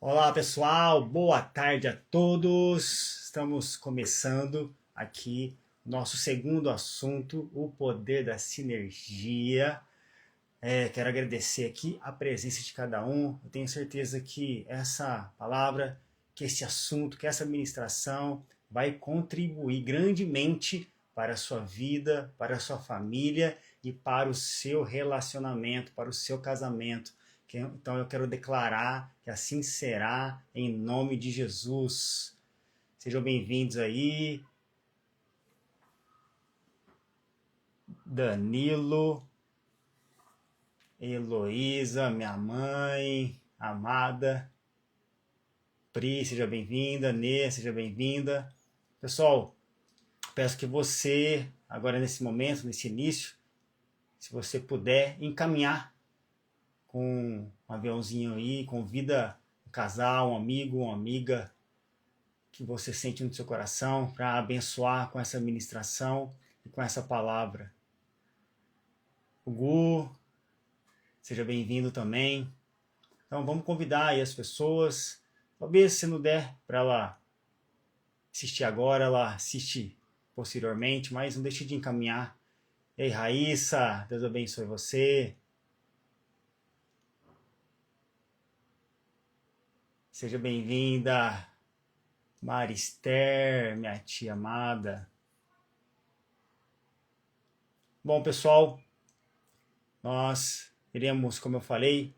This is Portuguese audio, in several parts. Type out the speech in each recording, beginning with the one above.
Olá pessoal, boa tarde a todos. Estamos começando aqui nosso segundo assunto, o poder da sinergia. Quero agradecer aqui a presença de cada um. Eu tenho certeza que essa palavra, que esse assunto, que essa ministração vai contribuir grandemente para a sua vida, para a sua família e para o seu relacionamento, para o seu casamento. Então eu quero declarar que assim será em nome de Jesus. Sejam bem-vindos aí, Danilo, Heloísa, minha mãe, amada, Pri, seja bem-vinda, Nê, seja bem-vinda. Pessoal, peço que você, agora nesse momento, nesse início, se você puder encaminhar com um aviãozinho aí, convida um casal, um amigo, uma amiga que você sente no seu coração para abençoar com essa ministração e com essa palavra. O Gu, seja bem-vindo também. Então vamos convidar aí as pessoas. Talvez se não der para ela assistir agora, ela assiste posteriormente, mas não deixe de encaminhar. Ei, Raíssa, Deus abençoe você. Seja bem-vinda, Marister, minha tia amada. Bom, pessoal, nós iremos, como eu falei,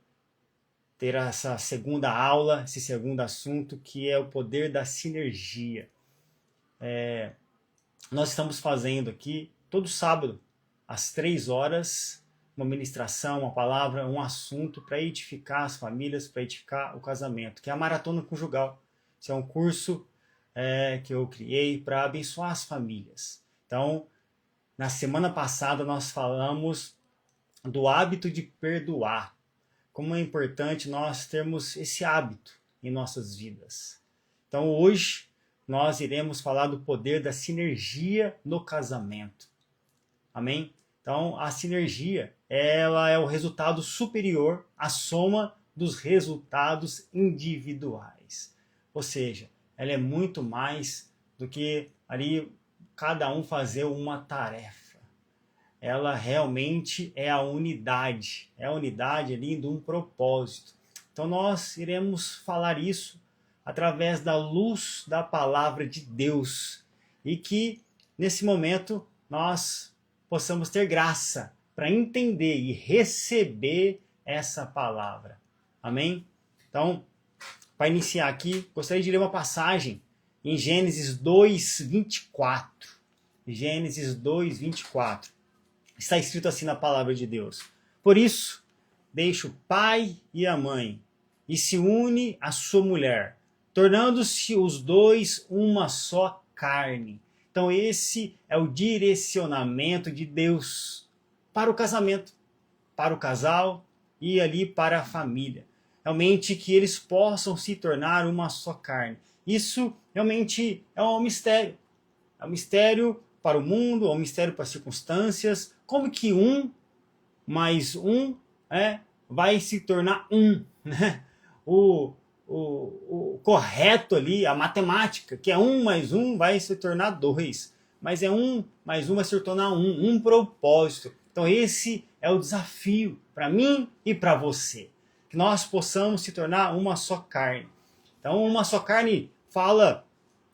ter essa segunda aula, esse segundo assunto, que é o poder da sinergia. Nós estamos fazendo aqui, todo sábado, às 3 horas, uma ministração, uma palavra, um assunto para edificar as famílias, para edificar o casamento, que é a Maratona Conjugal. Esse é um curso que eu criei para abençoar as famílias. Então, na semana passada nós falamos do hábito de perdoar. Como é importante nós termos esse hábito em nossas vidas. Então, hoje nós iremos falar do poder da sinergia no casamento. Amém? Então, a sinergia, ela é o resultado superior à soma dos resultados individuais. Ou seja, ela é muito mais do que ali cada um fazer uma tarefa. Ela realmente é a unidade ali de um propósito. Então nós iremos falar isso através da luz da palavra de Deus e que nesse momento nós possamos ter graça para entender e receber essa palavra. Amém? Então, para iniciar aqui, gostaria de ler uma passagem em Gênesis 2:24. Gênesis 2:24. Está escrito assim na palavra de Deus: Por isso, deixa o pai e a mãe e se une à sua mulher, tornando-se os dois uma só carne. Então esse é o direcionamento de Deus para o casamento, para o casal e ali para a família. Realmente que eles possam se tornar uma só carne. Isso realmente é um mistério. É um mistério para o mundo, é um mistério para as circunstâncias. Como que um mais um vai se tornar um? Né? O correto ali, a matemática, que é 1 mais 1 vai se tornar 2. Mas é 1 mais 1 vai se tornar um propósito. Então esse é o desafio para mim e para você. Que nós possamos se tornar uma só carne. Então uma só carne fala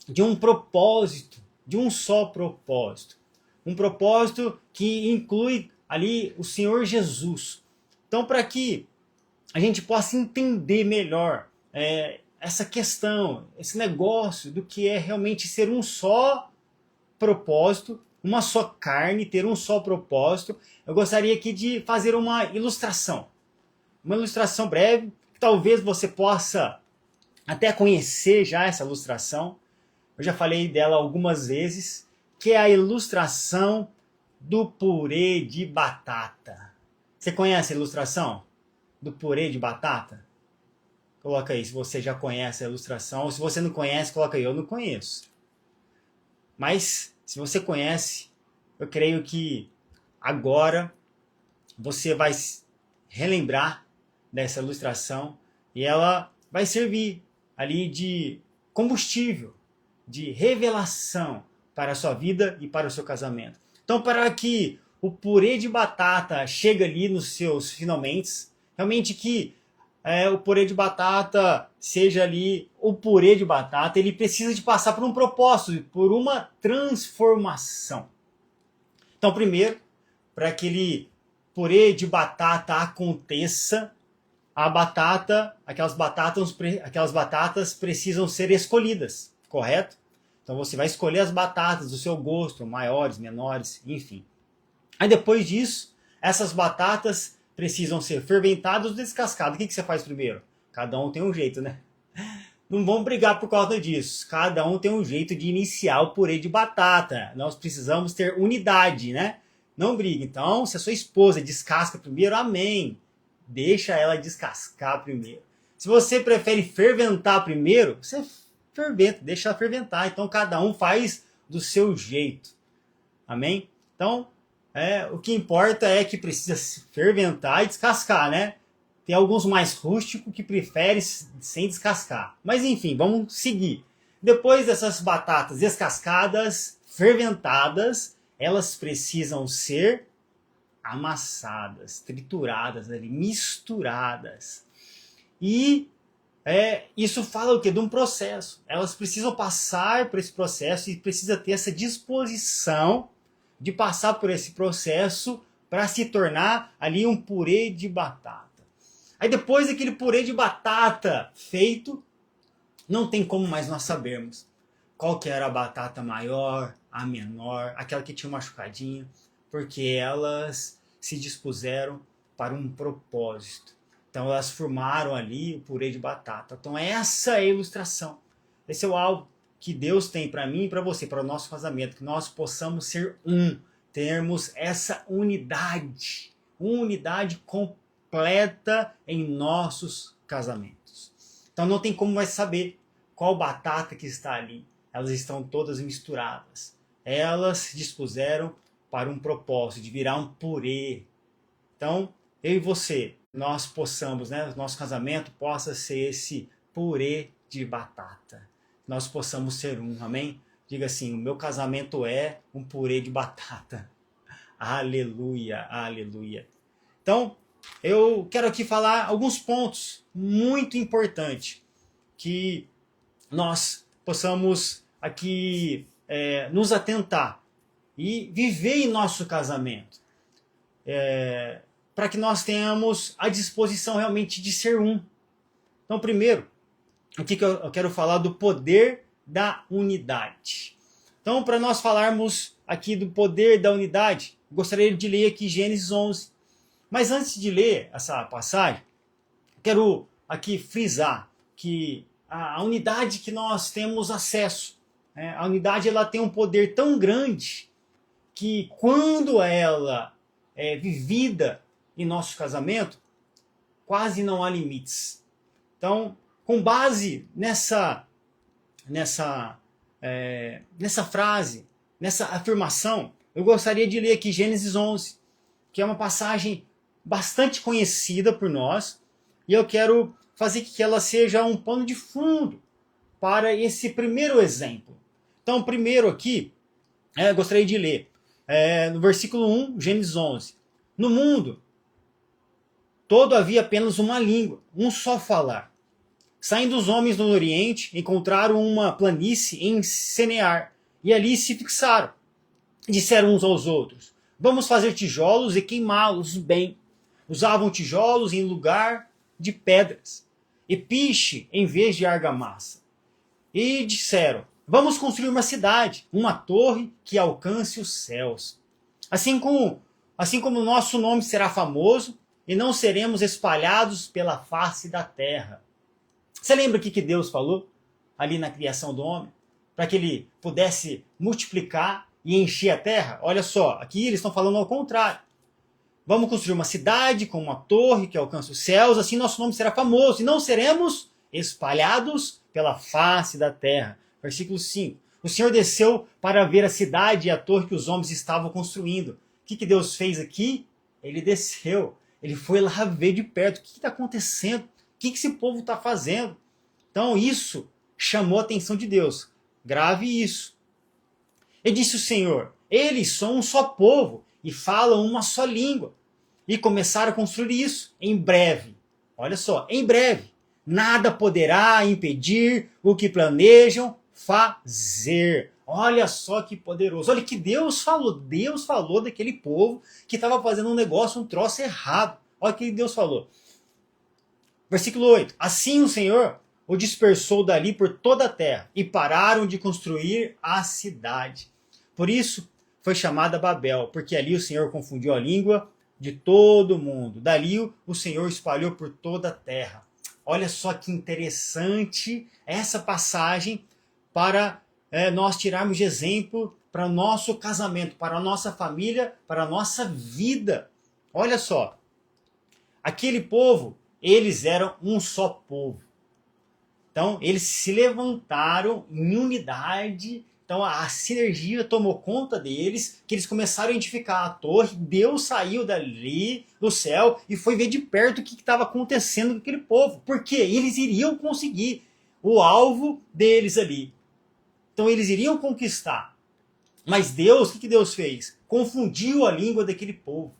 de um propósito, de um só propósito. Um propósito que inclui ali o Senhor Jesus. Então para que a gente possa entender melhor essa questão, esse negócio do que é realmente ser um só propósito, uma só carne, ter um só propósito, eu gostaria aqui de fazer uma ilustração breve, que talvez você possa até conhecer já essa ilustração. Eu já falei dela algumas vezes, que é a ilustração do purê de batata. Você conhece a ilustração do purê de batata? Coloca aí se você já conhece a ilustração, ou se você não conhece, coloca aí, eu não conheço. Mas se você conhece, eu creio que agora você vai relembrar dessa ilustração e ela vai servir ali de combustível, de revelação para a sua vida e para o seu casamento. Então, para que o purê de batata chegue ali nos seus finalmente, realmente que o purê de batata seja ali o purê de batata, ele precisa de passar por um propósito, por uma transformação. Então, primeiro, para que aquele purê de batata aconteça, aquelas batatas precisam ser escolhidas, correto? Então você vai escolher as batatas do seu gosto, maiores, menores, enfim. Aí depois disso, essas batatas precisam ser fermentadas ou descascadas. O que você faz primeiro? Cada um tem um jeito, né? Não vamos brigar por causa disso. Cada um tem um jeito de iniciar o purê de batata. Nós precisamos ter unidade, né? Não brigue. Então, se a sua esposa descasca primeiro, amém. Deixa ela descascar primeiro. Se você prefere ferventar primeiro, você ferventa, deixa ela ferventar. Então, cada um faz do seu jeito. Amém? Então, o que importa é que precisa ferventar e descascar, né? Tem alguns mais rústicos que preferem sem descascar. Mas enfim, vamos seguir. Depois dessas batatas descascadas, ferventadas, elas precisam ser amassadas, trituradas, misturadas. E isso fala o quê? De um processo. Elas precisam passar por esse processo e precisa ter essa disposição de passar por esse processo para se tornar ali um purê de batata. Aí depois daquele purê de batata feito, não tem como mais nós sabermos qual que era a batata maior, a menor, aquela que tinha machucadinha, porque elas se dispuseram para um propósito. Então elas formaram ali o purê de batata. Então essa é a ilustração. Esse é o alvo que Deus tem para mim e para você, para o nosso casamento, que nós possamos ser termos essa unidade completa em nossos casamentos. Então não tem como mais saber qual batata que está ali. Elas estão todas misturadas. Elas se dispuseram para um propósito, de virar um purê. Então, eu e você, nós possamos, nosso casamento possa ser esse purê de batata. Nós possamos ser amém? Diga assim, o meu casamento é um purê de batata. Aleluia, aleluia. Então, eu quero aqui falar alguns pontos muito importantes que nós possamos aqui nos atentar e viver em nosso casamento. Para que nós tenhamos a disposição realmente de ser um. Então, primeiro, aqui que eu quero falar do poder da unidade. Então, para nós falarmos aqui do poder da unidade, gostaria de ler aqui Gênesis 11. Mas antes de ler essa passagem, quero aqui frisar que a unidade que nós temos acesso, a unidade ela tem um poder tão grande que quando ela é vivida em nosso casamento, quase não há limites. Então, com base nessa frase, nessa afirmação, eu gostaria de ler aqui Gênesis 11, que é uma passagem bastante conhecida por nós, e eu quero fazer que ela seja um pano de fundo para esse primeiro exemplo. Então, primeiro aqui, eu gostaria de ler no versículo 1, Gênesis 11. No mundo, todo havia apenas uma língua, um só falar. Saindo os homens do Oriente, encontraram uma planície em Senear, e ali se fixaram. Disseram uns aos outros, vamos fazer tijolos e queimá-los bem. Usavam tijolos em lugar de pedras, e piche em vez de argamassa. E disseram, vamos construir uma cidade, uma torre que alcance os céus. Assim como o nosso nome será famoso, e não seremos espalhados pela face da terra. Você lembra o que Deus falou ali na criação do homem? Para que ele pudesse multiplicar e encher a terra? Olha só, aqui eles estão falando ao contrário. Vamos construir uma cidade com uma torre que alcance os céus, assim nosso nome será famoso, e não seremos espalhados pela face da terra. Versículo 5. O Senhor desceu para ver a cidade e a torre que os homens estavam construindo. O que Deus fez aqui? Ele desceu. Ele foi lá ver de perto. O que está acontecendo? O que esse povo está fazendo? Então isso chamou a atenção de Deus. Grave isso. E disse o Senhor: eles são um só povo e falam uma só língua. E começaram a construir isso em breve. Olha só, em breve. Nada poderá impedir o que planejam fazer. Olha só que poderoso. Olha que Deus falou. Deus falou daquele povo que estava fazendo um negócio, um troço errado. Olha o que Deus falou. Versículo 8. Assim o Senhor o dispersou dali por toda a terra e pararam de construir a cidade. Por isso foi chamada Babel, porque ali o Senhor confundiu a língua de todo mundo. Dali o Senhor espalhou por toda a terra. Olha só que interessante essa passagem para nós tirarmos de exemplo para o nosso casamento, para a nossa família, para a nossa vida. Olha só, aquele povo, eles eram um só povo. Então, eles se levantaram em unidade. Então, a sinergia tomou conta deles, que eles começaram a edificar a torre. Deus saiu dali, do céu, e foi ver de perto o que estava acontecendo com aquele povo. Porque eles iriam conseguir o alvo deles ali. Então, eles iriam conquistar. Mas Deus, o que Deus fez? Confundiu a língua daquele povo.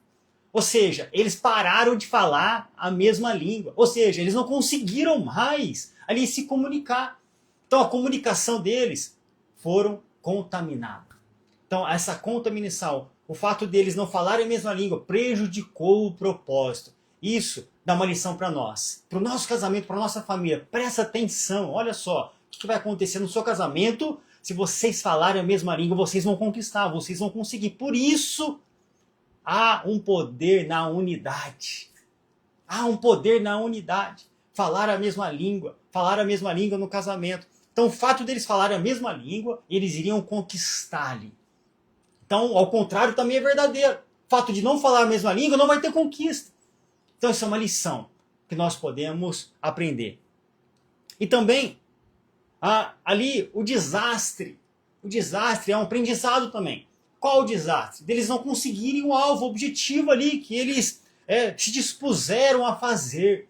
Ou seja, eles pararam de falar a mesma língua. Ou seja, eles não conseguiram mais ali se comunicar. Então a comunicação deles foram contaminados. Então essa contaminação, o fato deles não falarem a mesma língua, prejudicou o propósito. Isso dá uma lição para nós. Para o nosso casamento, para a nossa família. Presta atenção, olha só. O que vai acontecer no seu casamento? Se vocês falarem a mesma língua, vocês vão conquistar, vocês vão conseguir. Por isso, há um poder na unidade. Há um poder na unidade. Falar a mesma língua no casamento. Então, o fato deles falarem a mesma língua, eles iriam conquistar ali. Então, ao contrário, também é verdadeiro. O fato de não falar a mesma língua não vai ter conquista. Então, isso é uma lição que nós podemos aprender. E também, ali, o desastre. O desastre é um aprendizado também. Qual o desastre? Deles não conseguirem o alvo, o objetivo ali que eles se dispuseram a fazer.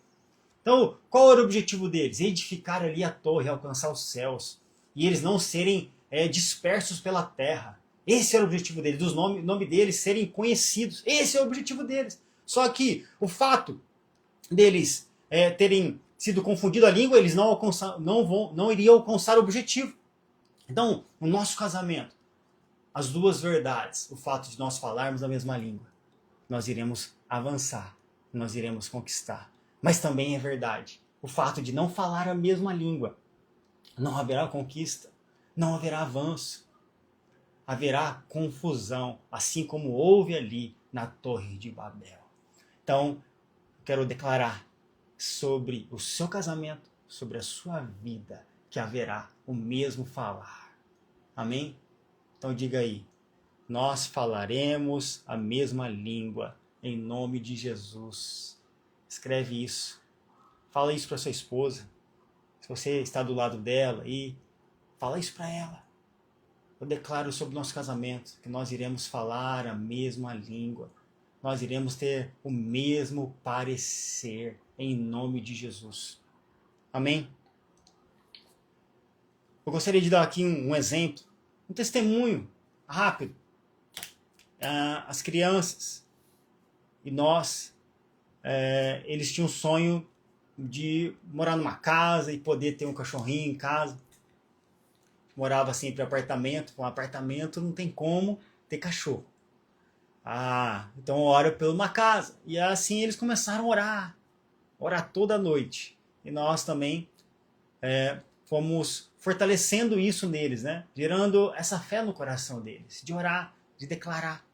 Então, qual era o objetivo deles? Edificar ali a torre, alcançar os céus. E eles não serem dispersos pela terra. Esse era o objetivo deles, dos nome deles serem conhecidos. Esse é o objetivo deles. Só que o fato deles terem sido confundido a língua, eles não iriam alcançar o objetivo. Então, o nosso casamento, as duas verdades, o fato de nós falarmos a mesma língua, nós iremos avançar, nós iremos conquistar. Mas também é verdade, o fato de não falar a mesma língua, não haverá conquista, não haverá avanço, haverá confusão, assim como houve ali na Torre de Babel. Então, quero declarar sobre o seu casamento, sobre a sua vida, que haverá o mesmo falar. Amém? Então diga aí, nós falaremos a mesma língua, em nome de Jesus. Escreve isso. Fala isso para sua esposa. Se você está do lado dela, fala isso para ela. Eu declaro sobre o nosso casamento que nós iremos falar a mesma língua. Nós iremos ter o mesmo parecer, em nome de Jesus. Amém? Eu gostaria de dar aqui um exemplo, um testemunho rápido. As crianças e nós, eles tinham um sonho de morar numa casa e poder ter um cachorrinho em casa. Morava sempre em apartamento. Com apartamento não tem como ter cachorro. Então ora por uma casa. E assim eles começaram a orar toda noite. E nós também fomos fortalecendo isso neles, né? Gerando essa fé no coração deles, de orar, de declarar,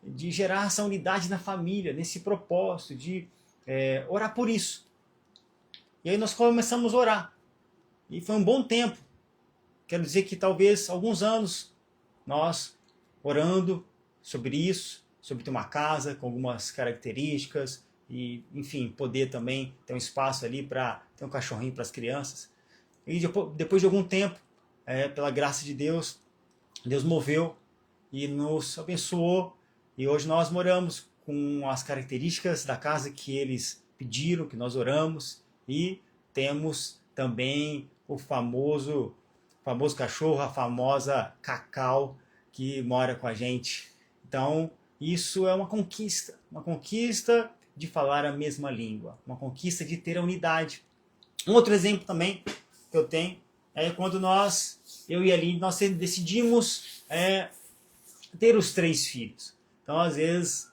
de gerar essa unidade na família, nesse propósito, de orar por isso. E aí nós começamos a orar. E foi um bom tempo. Quero dizer que talvez alguns anos nós orando sobre isso, sobre ter uma casa com algumas características e, enfim, poder também ter um espaço ali para ter um cachorrinho para as crianças. E depois de algum tempo, pela graça de Deus, Deus moveu e nos abençoou. E hoje nós moramos com as características da casa que eles pediram, que nós oramos. E temos também o famoso cachorro, a famosa Cacau, que mora com a gente. Então, isso é uma conquista de falar a mesma língua, uma conquista de ter a unidade. Um outro exemplo também que eu tenho é quando eu e a Aline, nós decidimos ter os 3 filhos. Então, às vezes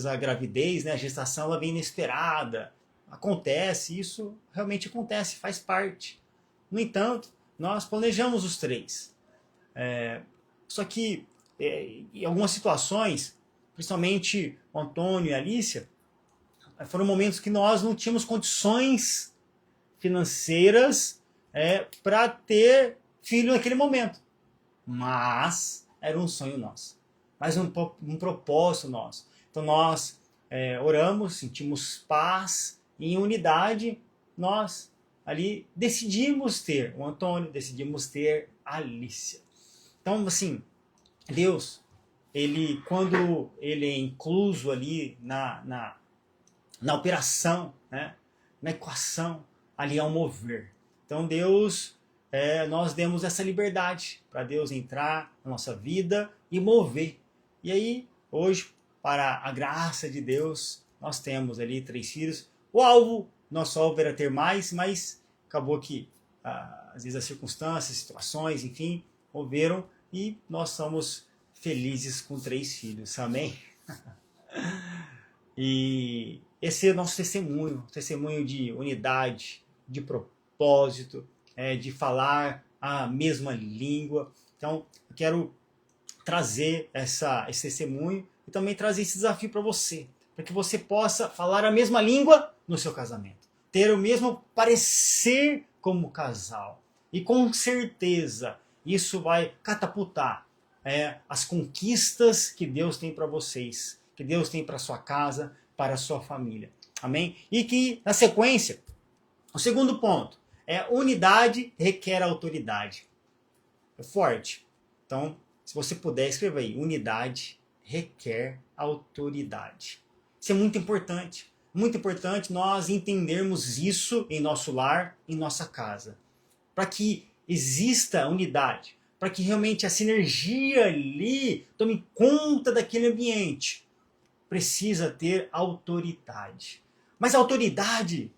a gravidez, né, a gestação, ela vem inesperada. Acontece, isso realmente acontece, faz parte. No entanto, nós planejamos os 3. Só que, em algumas situações, principalmente o Antônio e a Alicia, foram momentos que nós não tínhamos condições financeiras para ter filho naquele momento. Mas era um sonho nosso. Mas um propósito nosso. Então nós oramos, sentimos paz, e em unidade nós ali decidimos ter o Antônio, decidimos ter a Alicia. Então, assim, Deus, quando ele é incluso ali na operação, né, na equação, ali há um mover. Então Deus, nós demos essa liberdade para Deus entrar na nossa vida e mover. E aí, hoje, para a graça de Deus, nós temos ali 3 filhos. Nosso alvo era ter mais, mas acabou que, às vezes, as circunstâncias, situações, enfim, moveram e nós somos felizes com 3 filhos. Amém? E esse é o nosso testemunho de unidade, de propósito, de falar a mesma língua. Então, eu quero trazer esse testemunho e também trazer esse desafio para você, para que você possa falar a mesma língua no seu casamento, ter o mesmo parecer como casal. E com certeza isso vai catapultar as conquistas que Deus tem para vocês, que Deus tem para sua casa, para a sua família. Amém? E que, na sequência, o segundo ponto é unidade requer autoridade. É forte. Então, se você puder, escreva aí, unidade requer autoridade. Isso é muito importante. Muito importante nós entendermos isso em nosso lar, em nossa casa. Para que exista unidade, para que realmente a sinergia ali tome conta daquele ambiente, precisa ter autoridade. Mas a autoridade,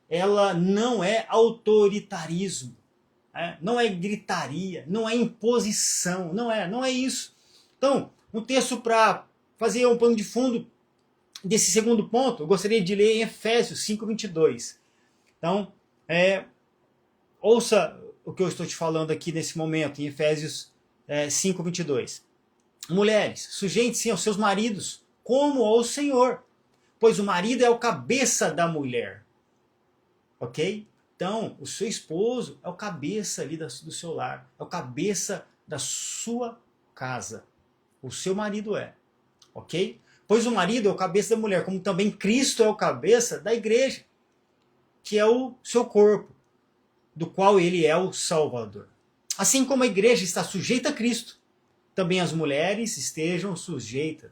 ela não é autoritarismo, não é gritaria, não é imposição, não é isso. Então, um texto para fazer um pano de fundo desse segundo ponto, eu gostaria de ler em Efésios 5:22. Então, ouça o que eu estou te falando aqui nesse momento, em Efésios 5:22. Mulheres, sujeitem-se aos seus maridos, como ao Senhor, pois o marido é o cabeça da mulher. Ok? Então, o seu esposo é o cabeça ali do seu lar, é o cabeça da sua casa. O seu marido é. Ok? Pois o marido é o cabeça da mulher, como também Cristo é o cabeça da igreja, que é o seu corpo, do qual ele é o Salvador. Assim como a igreja está sujeita a Cristo, também as mulheres estejam sujeitas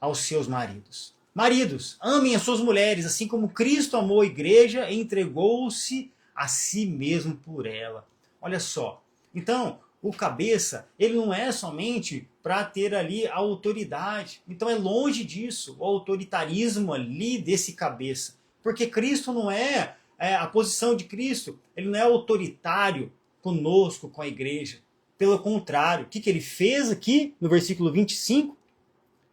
aos seus maridos. Maridos, amem as suas mulheres, assim como Cristo amou a igreja e entregou-se a si mesmo por ela. Olha só. Então, o cabeça, ele não é somente para ter ali a autoridade. Então é longe disso, o autoritarismo ali desse cabeça. Porque Cristo não a posição de Cristo, ele não é autoritário conosco, com a igreja. Pelo contrário, o que ele fez aqui no versículo 25?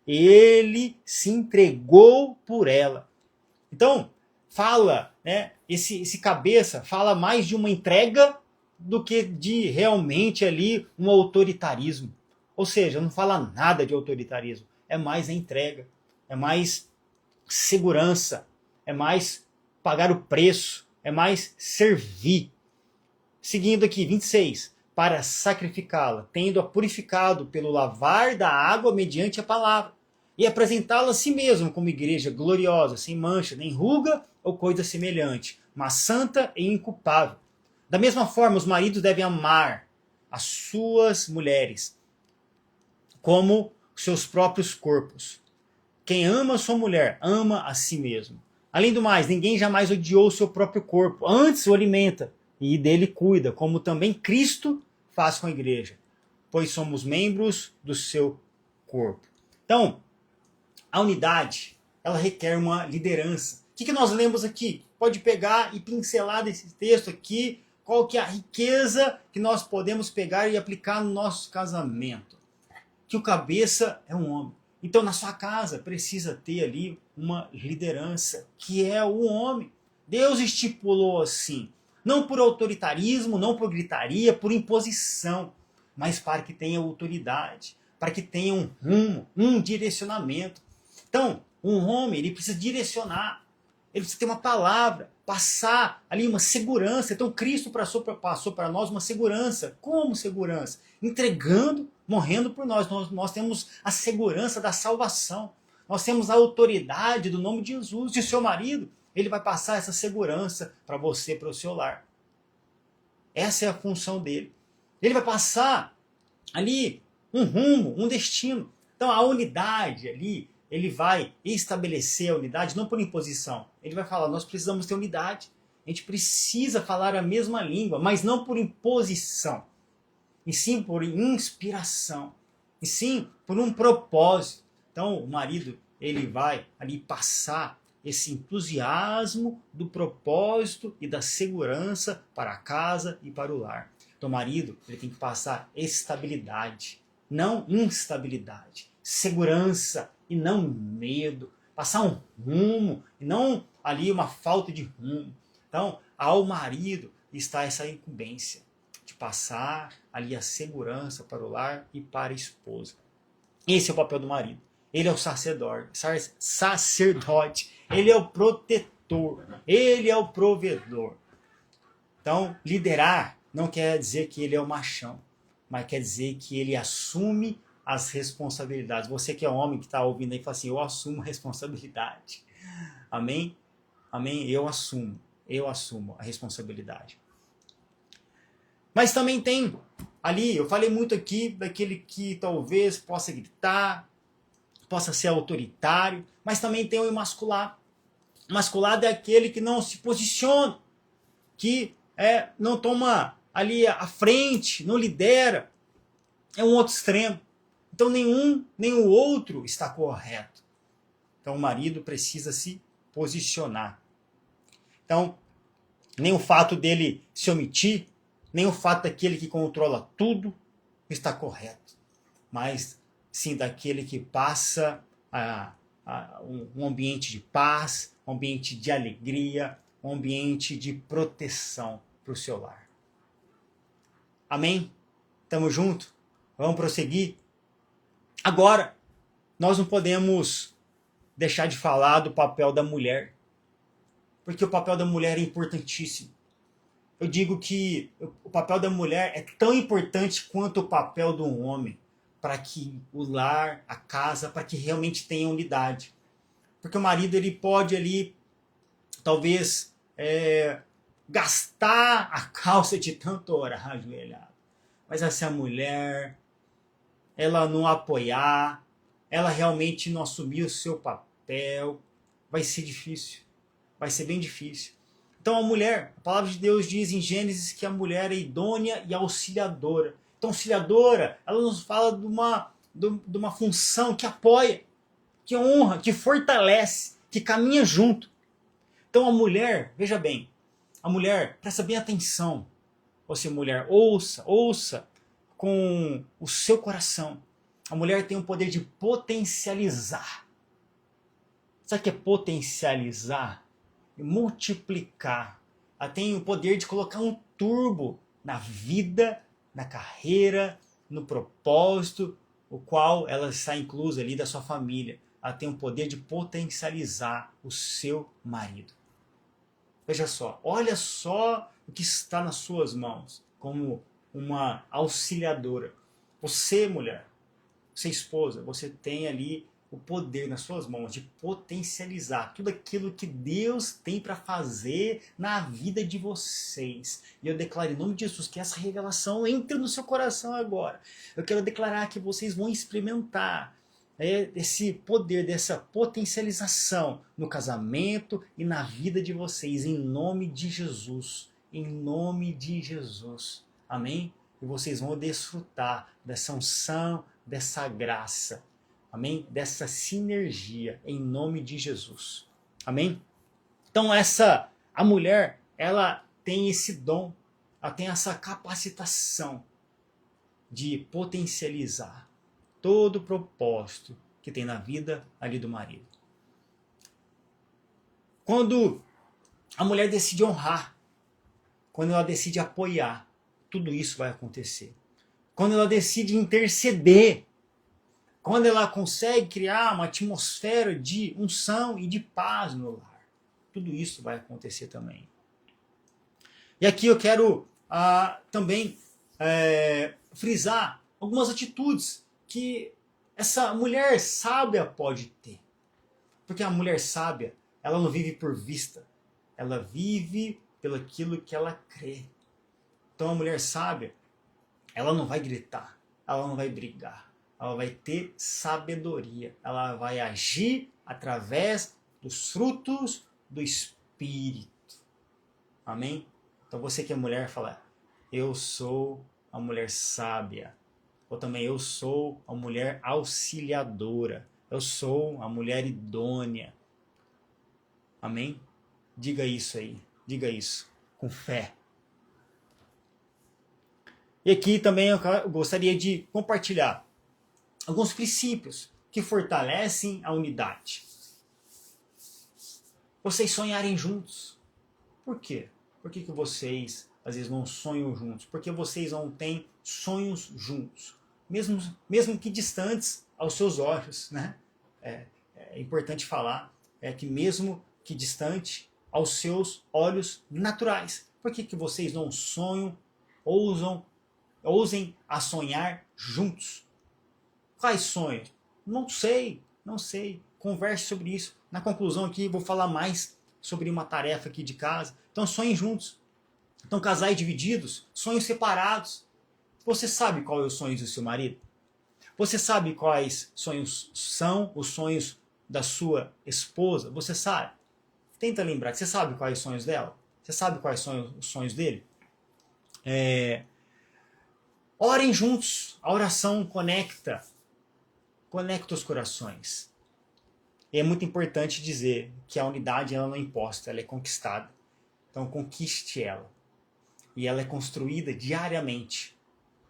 Ele se entregou por ela. Então, fala, esse cabeça fala mais de uma entrega do que de realmente ali um autoritarismo. Ou seja, não fala nada de autoritarismo. É mais a entrega, é mais segurança, é mais pagar o preço, é mais servir. Seguindo aqui, 26. Para sacrificá-la, tendo-a purificado pelo lavar da água mediante a palavra, e apresentá-la a si mesmo como igreja gloriosa, sem mancha, nem ruga ou coisa semelhante, mas santa e inculpável. Da mesma forma, os maridos devem amar as suas mulheres como seus próprios corpos. Quem ama a sua mulher, ama a si mesmo. Além do mais, ninguém jamais odiou o seu próprio corpo, antes o alimenta e dele cuida, como também Cristo faz com a igreja, pois somos membros do seu corpo. Então, a unidade, ela requer uma liderança. O que nós lemos aqui? Pode pegar e pincelar desse texto aqui, qual que é a riqueza que nós podemos pegar e aplicar no nosso casamento. Que o cabeça é um homem. Então, na sua casa, precisa ter ali uma liderança, que é o homem. Deus estipulou assim, não por autoritarismo, não por gritaria, por imposição, mas para que tenha autoridade, para que tenha um rumo, um direcionamento. Então, um homem, ele precisa direcionar, ele precisa ter uma palavra, passar ali uma segurança. Então, Cristo passou para nós uma segurança. Como segurança? Entregando, morrendo por nós. Nós temos a segurança da salvação. Nós temos a autoridade do nome de Jesus. E o seu marido, ele vai passar essa segurança para você, para o seu lar. Essa é a função dele. Ele vai passar ali um rumo, um destino. Então, a unidade ali, ele vai estabelecer a unidade não por imposição. Ele vai falar, nós precisamos ter unidade. A gente precisa falar a mesma língua, mas não por imposição. E sim por inspiração. E sim por um propósito. Então o marido, ele vai ali passar esse entusiasmo do propósito e da segurança para a casa e para o lar. Então o marido, ele tem que passar estabilidade, não instabilidade. Segurança e não medo. Passar um rumo e não ali uma falta de rumo. Então, ao marido está essa incumbência de passar ali a segurança para o lar e para a esposa. Esse é o papel do marido. Ele é o sacerdote, ele é o protetor, ele é o provedor. Então, liderar não quer dizer que ele é o machão, mas quer dizer que ele assume as responsabilidades. Você que é homem que está ouvindo aí, fala assim, eu assumo responsabilidade. Amém? Amém? Eu assumo a responsabilidade. Mas também tem ali, eu falei muito aqui, daquele que talvez possa gritar, possa ser autoritário, mas também tem o imasculado. O imasculado é aquele que não se posiciona, que não toma ali a frente, não lidera. É um outro extremo. Então nenhum nem o outro está correto. Então o marido precisa se posicionar. Então, nem o fato dele se omitir, nem o fato daquele que controla tudo está correto. Mas sim daquele que passa um ambiente de paz, um ambiente de alegria, um ambiente de proteção para o seu lar. Amém? Tamo junto? Vamos prosseguir? Agora, nós não podemos deixar de falar do papel da mulher, porque o papel da mulher é importantíssimo. Eu digo que o papel da mulher é tão importante quanto o papel do homem, para que o lar, a casa, para que realmente tenha unidade. Porque o marido, ele pode ali, talvez, gastar a calça de tanto orar ajoelhado. Mas se a mulher, ela não apoiar, ela realmente não assumir o seu papel, vai ser difícil. Vai ser bem difícil. Então a mulher, a palavra de Deus diz em Gênesis que a mulher é idônea e auxiliadora. Então auxiliadora, ela nos fala de uma função que apoia, que honra, que fortalece, que caminha junto. Então a mulher, veja bem, a mulher, presta bem atenção. Você mulher, ouça com o seu coração. A mulher tem o poder de potencializar. Sabe o que é potencializar? Multiplicar. Ela tem o poder de colocar um turbo na vida, na carreira, no propósito, o qual ela está inclusa ali da sua família. Ela tem o poder de potencializar o seu marido. Veja só, olha só o que está nas suas mãos, como uma auxiliadora. Você, mulher, você esposa, você tem ali o poder nas suas mãos de potencializar tudo aquilo que Deus tem para fazer na vida de vocês. E eu declaro em nome de Jesus que essa revelação entre no seu coração agora. Eu quero declarar que vocês vão experimentar esse poder, dessa potencialização no casamento e na vida de vocês, em nome de Jesus. Em nome de Jesus. Amém? E vocês vão desfrutar dessa unção, dessa graça. Amém? Dessa sinergia, em nome de Jesus. Amém? Então a mulher, ela tem esse dom, ela tem essa capacitação de potencializar todo o propósito que tem na vida ali do marido. Quando a mulher decide honrar, quando ela decide apoiar, tudo isso vai acontecer. Quando ela decide interceder, quando ela consegue criar uma atmosfera de unção e de paz no lar, tudo isso vai acontecer também. E aqui eu quero também frisar algumas atitudes que essa mulher sábia pode ter. Porque a mulher sábia, ela não vive por vista, ela vive pelo aquilo que ela crê. Então a mulher sábia, ela não vai gritar, ela não vai brigar, ela vai ter sabedoria, ela vai agir através dos frutos do Espírito. Amém? Então você que é mulher, fala, eu sou a mulher sábia. Ou também, eu sou a mulher auxiliadora. Eu sou a mulher idônea. Amém? Diga isso aí. Diga isso. Com fé. E aqui também eu gostaria de compartilhar alguns princípios que fortalecem a unidade. Vocês sonharem juntos. Por quê? Por que vocês às vezes não sonham juntos? Porque vocês não têm sonhos juntos. Mesmo que distantes aos seus olhos, né? É importante falar que mesmo que distante aos seus olhos naturais. Por que vocês não sonham, ousem a sonhar juntos? Quais sonhos? Não sei. Converse sobre isso. Na conclusão aqui vou falar mais sobre uma tarefa aqui de casa. Então sonhem juntos. Então casais divididos, sonhos separados. Você sabe qual é os sonhos do seu marido? Você sabe quais sonhos são os sonhos da sua esposa? Você sabe? Tenta lembrar. Você sabe quais os sonhos dela? Você sabe quais são os sonhos dele? Orem juntos. A oração conecta os corações. E é muito importante dizer que a unidade ela não é imposta, ela é conquistada. Então conquiste ela. E ela é construída diariamente,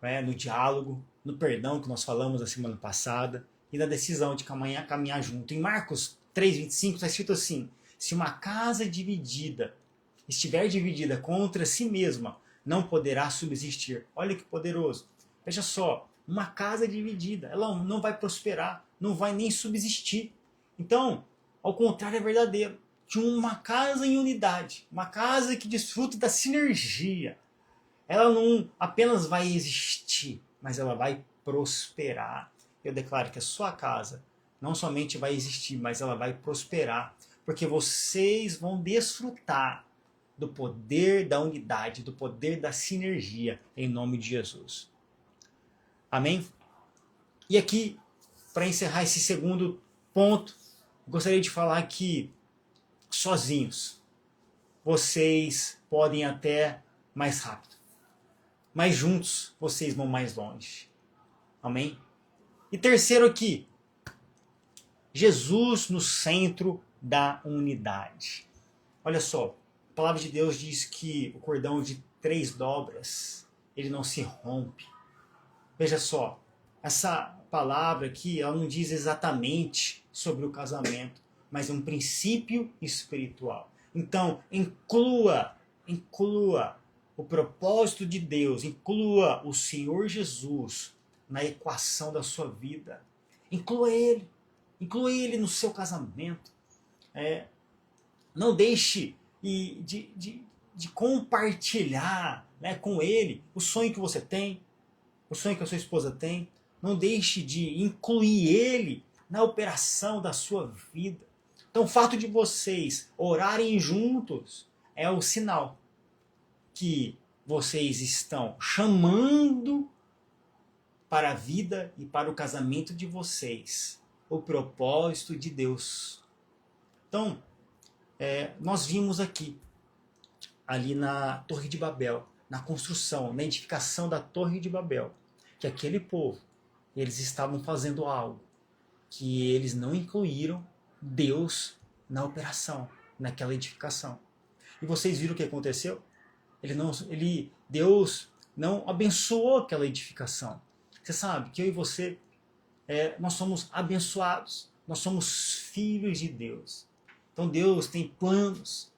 né? No diálogo, no perdão que nós falamos na semana passada e na decisão de caminhar junto. Em Marcos 3,25 está escrito assim: se uma casa estiver dividida contra si mesma, não poderá subsistir. Olha que poderoso. Veja só, uma casa dividida, ela não vai prosperar, não vai nem subsistir. Então, ao contrário, é verdadeiro. De uma casa em unidade, uma casa que desfruta da sinergia. Ela não apenas vai existir, mas ela vai prosperar. Eu declaro que a sua casa não somente vai existir, mas ela vai prosperar. Porque vocês vão desfrutar do poder da unidade, do poder da sinergia, em nome de Jesus. Amém? E aqui, para encerrar esse segundo ponto, gostaria de falar que sozinhos vocês podem até mais rápido, mas juntos vocês vão mais longe. Amém? E terceiro aqui, Jesus no centro da unidade. Olha só, a palavra de Deus diz que o cordão de 3 dobras, ele não se rompe. Veja só, essa palavra aqui, ela não diz exatamente sobre o casamento, mas é um princípio espiritual. Então, inclua o propósito de Deus, inclua o Senhor Jesus na equação da sua vida. Inclua Ele no seu casamento. Não deixe de compartilhar, né, com Ele o sonho que você tem, o sonho que a sua esposa tem. Não deixe de incluir Ele na operação da sua vida. Então o fato de vocês orarem juntos é o sinal que vocês estão chamando para a vida e para o casamento de vocês o propósito de Deus. Então, nós vimos aqui, ali na Torre de Babel, na construção, na edificação da Torre de Babel, que aquele povo, eles estavam fazendo algo que eles não incluíram Deus na operação, naquela edificação. E vocês viram o que aconteceu? Deus não abençoou aquela edificação. Você sabe que eu e você, nós somos abençoados, nós somos filhos de Deus. Então Deus tem planos,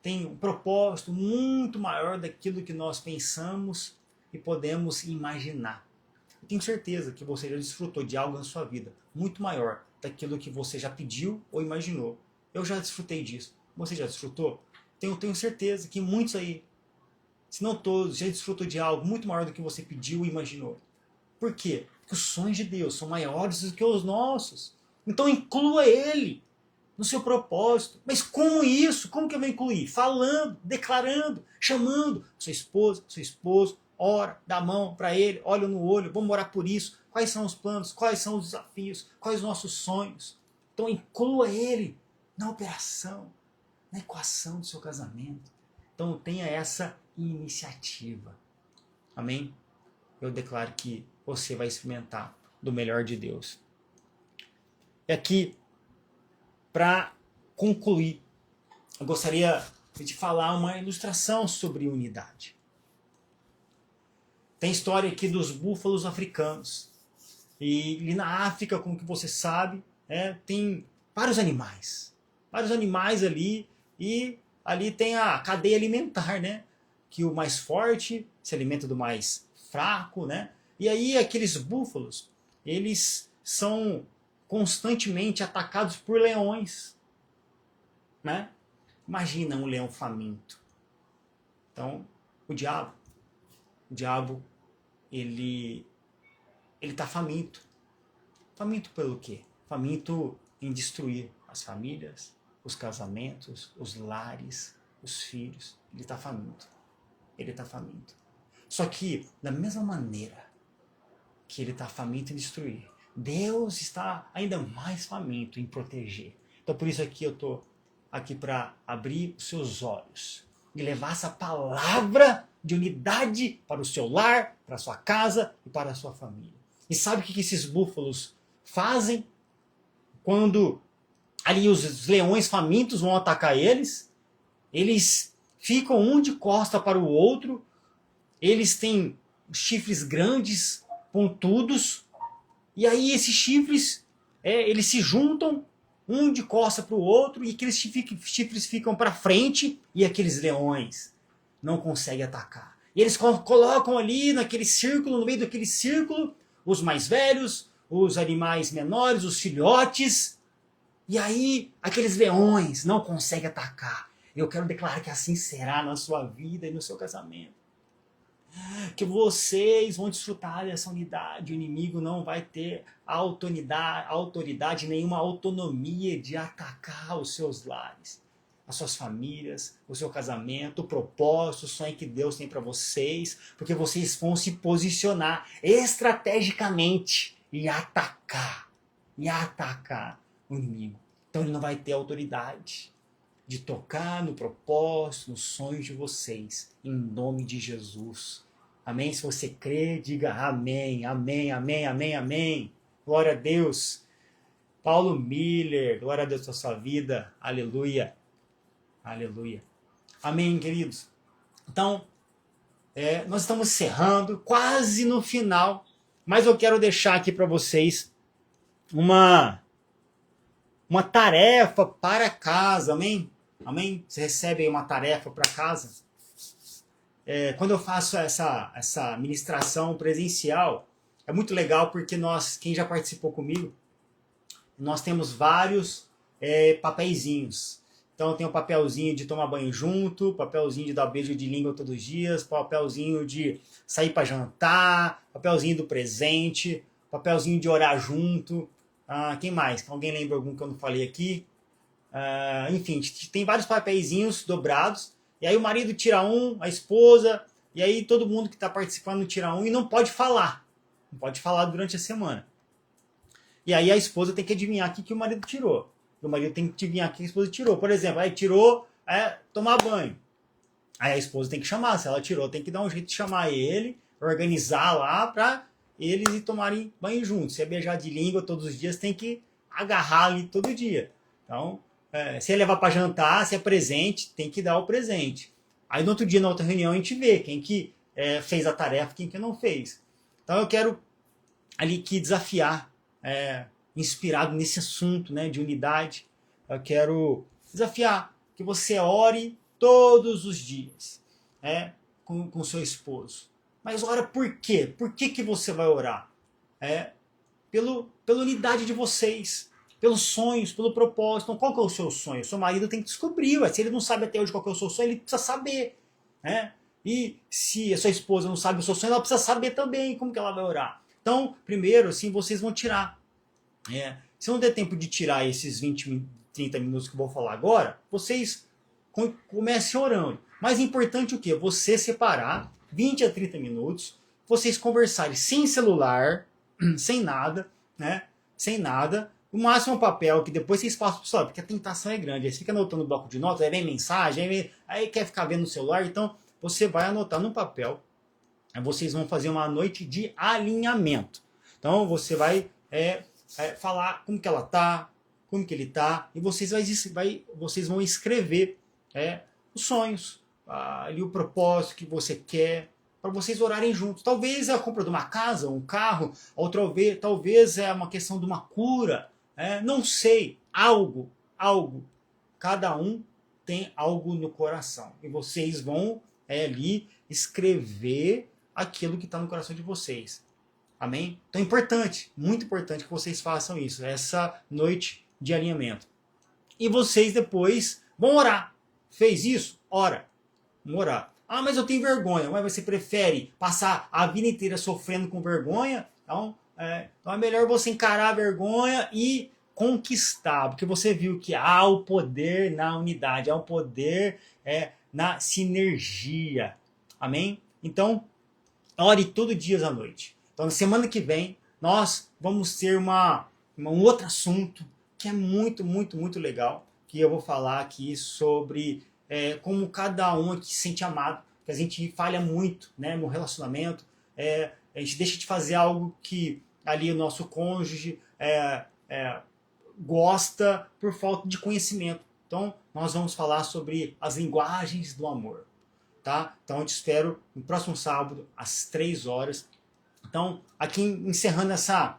tem um propósito muito maior daquilo que nós pensamos e podemos imaginar. Eu tenho certeza que você já desfrutou de algo na sua vida muito maior daquilo que você já pediu ou imaginou. Eu já desfrutei disso. Você já desfrutou? Tenho certeza que muitos aí, se não todos, já desfrutou de algo muito maior do que você pediu e imaginou. Por quê? Porque os sonhos de Deus são maiores do que os nossos. Então inclua Ele no seu propósito. Mas como isso? Como que eu vou incluir? Falando, declarando, chamando sua esposa, seu esposo, ora, dá a mão para ele, olha no olho, vamos orar por isso. Quais são os planos? Quais são os desafios? Quais os nossos sonhos? Então inclua ele na operação, na equação do seu casamento. Então tenha essa iniciativa. Amém? Eu declaro que você vai experimentar do melhor de Deus. E aqui, para concluir, eu gostaria de falar uma ilustração sobre unidade. Tem história aqui dos búfalos africanos. E ali na África, como que você sabe, tem vários animais. Vários animais ali. E ali tem a cadeia alimentar, né? Que o mais forte se alimenta do mais fraco, né? E aí aqueles búfalos, eles são constantemente atacados por leões, né? Imagina um leão faminto. Então, o diabo, ele está faminto. Faminto pelo quê? Faminto em destruir as famílias, os casamentos, os lares, os filhos. Ele está faminto. Ele está faminto. Só que, da mesma maneira que ele está faminto em destruir, Deus está ainda mais faminto em proteger. Então, por isso aqui eu estou aqui para abrir os seus olhos e levar essa palavra de unidade para o seu lar, para a sua casa e para a sua família. E sabe o que esses búfalos fazem quando ali os leões famintos vão atacar eles? Eles ficam um de costa para o outro, eles têm chifres grandes, pontudos, e aí esses chifres, eles se juntam, um de costa para o outro, e aqueles chifres ficam para frente, e aqueles leões não conseguem atacar. E eles colocam ali naquele círculo, no meio daquele círculo, os mais velhos, os animais menores, os filhotes, e aí aqueles leões não conseguem atacar. Eu quero declarar que assim será na sua vida e no seu casamento. Que vocês vão desfrutar dessa unidade. O inimigo não vai ter autoridade, nenhuma autonomia de atacar os seus lares, as suas famílias, o seu casamento, o propósito, o sonho que Deus tem para vocês, porque vocês vão se posicionar estrategicamente e atacar o inimigo. Então ele não vai ter autoridade de tocar no propósito, nos sonhos de vocês, em nome de Jesus. Amém? Se você crê, diga amém, amém, amém, amém, amém. Glória a Deus. Paulo Miller, glória a Deus pela sua vida. Aleluia. Aleluia. Amém, queridos? Então, nós estamos encerrando, quase no final, mas eu quero deixar aqui para vocês uma tarefa para casa, amém? Amém? Você recebe aí uma tarefa para casa? Quando eu faço essa ministração presencial, é muito legal porque quem já participou comigo, nós temos vários papeizinhos. Então tem o papelzinho de tomar banho junto, papelzinho de dar beijo de língua todos os dias, papelzinho de sair para jantar, papelzinho do presente, papelzinho de orar junto. Quem mais? Alguém lembra algum que eu não falei aqui? Enfim, tem vários papeizinhos dobrados, e aí o marido tira um, a esposa, e aí todo mundo que está participando tira um e não pode falar. Não pode falar durante a semana. E aí a esposa tem que adivinhar o que o marido tirou. O marido tem que adivinhar o que a esposa tirou. Por exemplo, aí tirou tomar banho. Aí a esposa tem que chamar. Se ela tirou, tem que dar um jeito de chamar ele, organizar lá para eles ir tomarem banho juntos. Se é beijar de língua todos os dias, tem que agarrar ali todo dia. Então, se é levar para jantar, se é presente, tem que dar o presente. Aí no outro dia, na outra reunião, a gente vê quem que fez a tarefa, quem que não fez. Então eu quero ali que desafiar, inspirado nesse assunto, né, de unidade, eu quero desafiar que você ore todos os dias, com seu esposo. Mas ora por quê? Por que você vai orar? Pela unidade de vocês, pelos sonhos, pelo propósito. Então, qual que é o seu sonho? O seu marido tem que descobrir. Se ele não sabe até hoje qual que é o seu sonho, ele precisa saber. E se a sua esposa não sabe o seu sonho, ela precisa saber também como que ela vai orar. Então, primeiro, assim, vocês vão tirar. Se não der tempo de tirar esses 20, 30 minutos que eu vou falar agora, vocês comecem orando. Mais importante o quê? Você separar 20 a 30 minutos, vocês conversarem sem celular, sem nada, né? Sem nada. O máximo é um papel que depois vocês passam pro celular, porque a tentação é grande. Aí você fica anotando no bloco de notas, aí vem mensagem, aí quer ficar vendo no celular, então você vai anotar no papel. Aí vocês vão fazer uma noite de alinhamento. Então você vai falar como que ela tá, como que ele tá, e vocês vão escrever os sonhos, ali o propósito que você quer, para vocês orarem juntos. Talvez é a compra de uma casa, um carro, ou talvez é uma questão de uma cura, não sei, algo. Cada um tem algo no coração. E vocês vão ali escrever aquilo que está no coração de vocês. Amém? Então é importante, muito importante que vocês façam isso, essa noite de alinhamento. E vocês depois vão orar. Fez isso? Ora. Vamos orar. Ah, mas eu tenho vergonha. Mas você prefere passar a vida inteira sofrendo com vergonha? Então é melhor você encarar a vergonha e conquistar. Porque você viu que há o poder na unidade, há o poder na sinergia. Amém? Então, ore todo dia à noite. Então, na semana que vem, nós vamos ter um outro assunto que é muito, muito, muito legal, que eu vou falar aqui sobre como cada um aqui se sente amado, que a gente falha muito, né, no relacionamento, a gente deixa de fazer algo que ali o nosso cônjuge gosta por falta de conhecimento. Então, nós vamos falar sobre as linguagens do amor. Tá? Então eu te espero no próximo sábado, às 3 horas. Então, aqui encerrando essa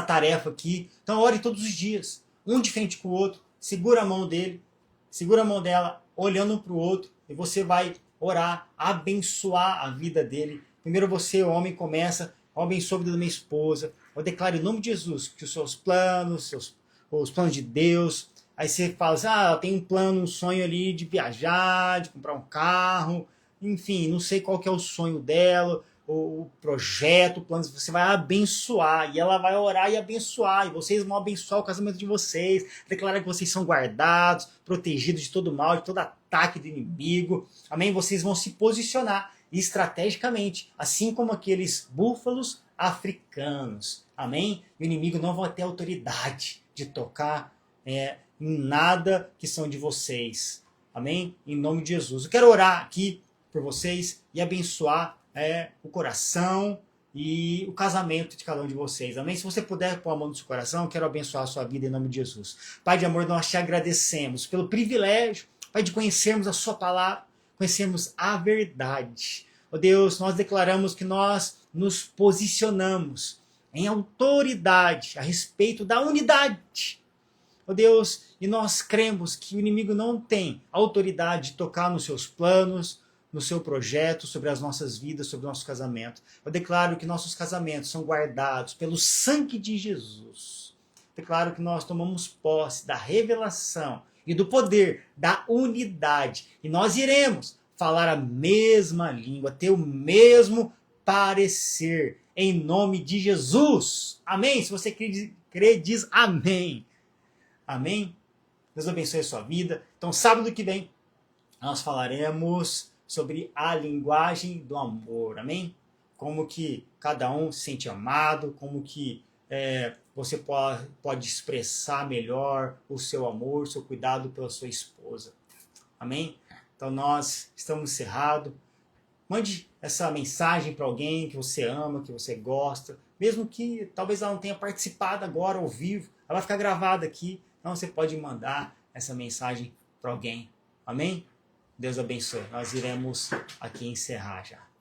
tarefa aqui. Então, ore todos os dias, um de frente com o outro, segura a mão dele, segura a mão dela, olhando um para o outro, e você vai orar, abençoar a vida dele. Primeiro você, homem, começa, eu abençoo a vida da minha esposa, eu declaro em nome de Jesus que os seus planos, os planos de Deus. Aí você fala assim, eu tenho um plano, um sonho ali de viajar, de comprar um carro, enfim, não sei qual que é o sonho dela, o projeto, o plano, você vai abençoar, e ela vai orar e abençoar, e vocês vão abençoar o casamento de vocês, declarar que vocês são guardados, protegidos de todo mal, de todo ataque do inimigo, amém? Vocês vão se posicionar estrategicamente, assim como aqueles búfalos africanos, amém? E o inimigo não vai ter autoridade de tocar em nada que são de vocês. Amém? Em nome de Jesus. Eu quero orar aqui por vocês e abençoar o coração e o casamento de cada um de vocês. Amém? Se você puder pôr a mão no seu coração, eu quero abençoar a sua vida em nome de Jesus. Pai de amor, nós te agradecemos pelo privilégio, Pai, de conhecermos a sua palavra, conhecermos a verdade. Ó Deus, nós declaramos que nós nos posicionamos em autoridade a respeito da unidade. Ó Deus, e nós cremos que o inimigo não tem autoridade de tocar nos seus planos, no seu projeto, sobre as nossas vidas, sobre o nosso casamento. Eu declaro que nossos casamentos são guardados pelo sangue de Jesus. Declaro que nós tomamos posse da revelação e do poder da unidade. E nós iremos falar a mesma língua, ter o mesmo parecer, em nome de Jesus. Amém? Se você crê, diz amém. Amém? Deus abençoe a sua vida. Então, sábado que vem, nós falaremos sobre a linguagem do amor. Amém? Como que cada um se sente amado, como que você pode expressar melhor o seu amor, o seu cuidado pela sua esposa. Amém? Então nós estamos encerrados. Mande essa mensagem para alguém que você ama, que você gosta, mesmo que talvez ela não tenha participado agora ao vivo, ela vai ficar gravada aqui, então você pode mandar essa mensagem para alguém. Amém? Deus abençoe. Nós iremos aqui encerrar já.